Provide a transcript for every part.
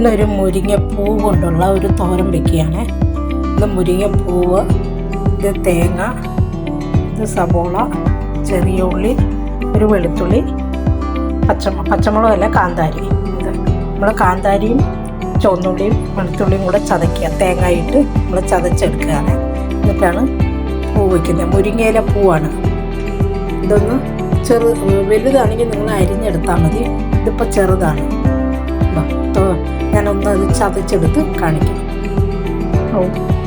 ഇന്നൊരു മുരിങ്ങപ്പൂ കൊണ്ടുള്ള ഒരു തോരൻ വയ്ക്കുകയാണ്. ഇത് മുരിങ്ങപ്പൂവ്, ഇത് തേങ്ങ, ഇത് സബോള, ചെറിയ ഉള്ളി, ഒരു വെളുത്തുള്ളി, പച്ചമുളകല്ല കാന്താരി. ഇത് നമ്മൾ കാന്താരിയും ചുവന്നുള്ളിയും വെളുത്തുള്ളിയും കൂടെ ചതയ്ക്കുക, തേങ്ങയിട്ട് നമ്മൾ ചതച്ചെടുക്കുകയാണ്. എന്നിട്ടാണ് പൂ വയ്ക്കുന്നത്. മുരിങ്ങയില പൂവാണ്. ഇതൊന്ന് വലുതാണെങ്കിൽ നിങ്ങൾ അരിഞ്ഞെടുത്താൽ മതി. ഇതിപ്പോൾ ചെറുതാണ്. ഞാനൊന്ന് അത് ചതച്ചെടുത്ത് കാണിക്കാം.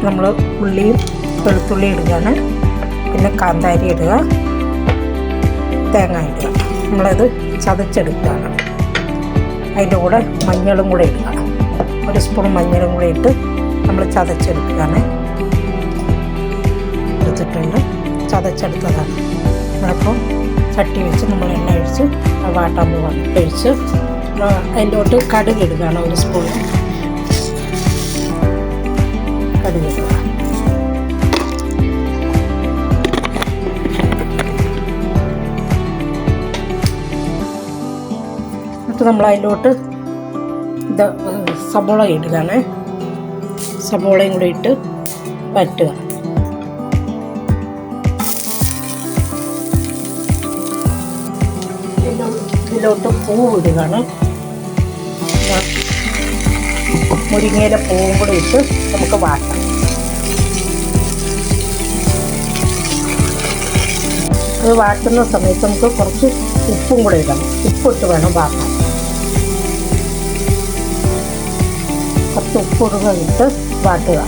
നമ്മൾ ഉള്ളിയും വെളുത്തുള്ളി ഇടുകയാണ്, പിന്നെ കാന്താരി ഇടുക, തേങ്ങ ഇടുക. നമ്മളത് ചതച്ചെടുക്കുകയാണ്. അതിൻ്റെ കൂടെ മഞ്ഞളും കൂടെ ഇടുക. ഒരു സ്പൂൺ മഞ്ഞളും കൂടെ ഇട്ട് നമ്മൾ ചതച്ചെടുക്കുകയാണ്. എടുത്തിട്ടുണ്ട്, ചതച്ചെടുത്തതാണ്. അപ്പോൾ ചട്ടി വെച്ച് നമ്മൾ എണ്ണ ഒഴിച്ച് വാട്ടാൻ പോവാണ്. ഒഴിച്ച് അതിൻ്റെ കടുക് ഇടുകയാണ്. ഒരു സ്പൂൺ കടുക് ഇടുക. എന്നിട്ട് നമ്മൾ അതിലോട്ട് ഇത് സബോള ഇടുകയാണ്. സബോളയും കൂടെ ഇട്ട് വറ്റുക. ഇതിലോട്ട് പൂവ് ഇടുകയാണ്. മുരിങ്ങയില പൂവും കൂടെ ഇട്ട് നമുക്ക് വാട്ടാം. അത് വാട്ടുന്ന സമയത്ത് നമുക്ക് കുറച്ച് ഉപ്പും കൂടെ ഇടണം. ഉപ്പിട്ട് വേണം വാട്ടാൻ. കുറച്ച് ഉപ്പിടുക ഇട്ട് വാട്ടുക.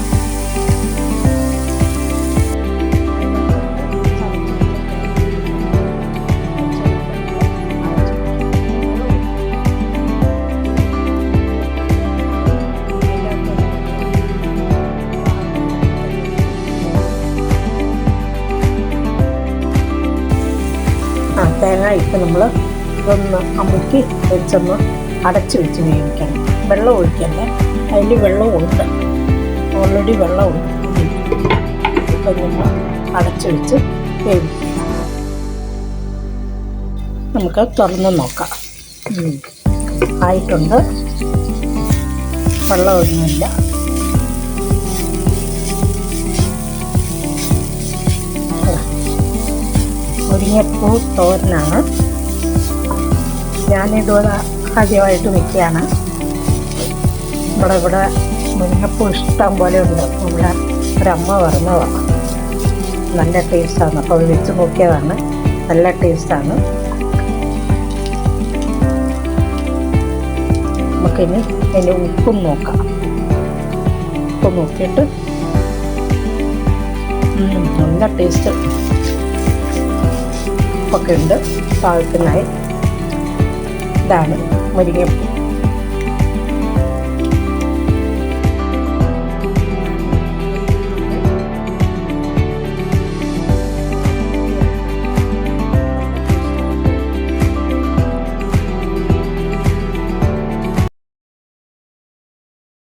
തേങ്ങ ഇട്ട് നമ്മൾ ഇതൊന്ന് അമുക്കി വെച്ചൊന്ന് അടച്ച് വെച്ച് വേവിക്കണം. വെള്ളം ഒഴിക്കണ്ട, അതിൽ വെള്ളമുണ്ട്, ഓൾറെഡി വെള്ളമുണ്ട്. ഇപ്പം നമ്മൾ അടച്ച് വെച്ച് വേവിക്കുക. നമുക്ക് തുറന്ന് നോക്കാം. ആയിട്ടുണ്ട്, വെള്ളമൊന്നുമില്ല. മുരിങ്ങപ്പൂ തോരനാണ്. ഞാനിതുപോലെ ആദ്യമായിട്ട് വയ്ക്കുകയാണ്. ഇവിടെ മുരിങ്ങപ്പൂ ഇഷ്ടം പോലെ ഉണ്ട്. നമ്മുടെ ഒരമ്മ പറഞ്ഞതാണ് നല്ല ടേസ്റ്റാണ്. അപ്പോൾ അത് വെച്ച് നോക്കിയതാണ്. നല്ല ടേസ്റ്റാണ്. നമുക്കിനി അതിൻ്റെ ഉപ്പും നോക്കാം. ഉപ്പ് നോക്കിയിട്ട് നല്ല ടേസ്റ്റ് ഒക്കെ ഉണ്ട്. പാകത്തിനായി ഇതാണ് മുരിങ്ങപ്പൂ.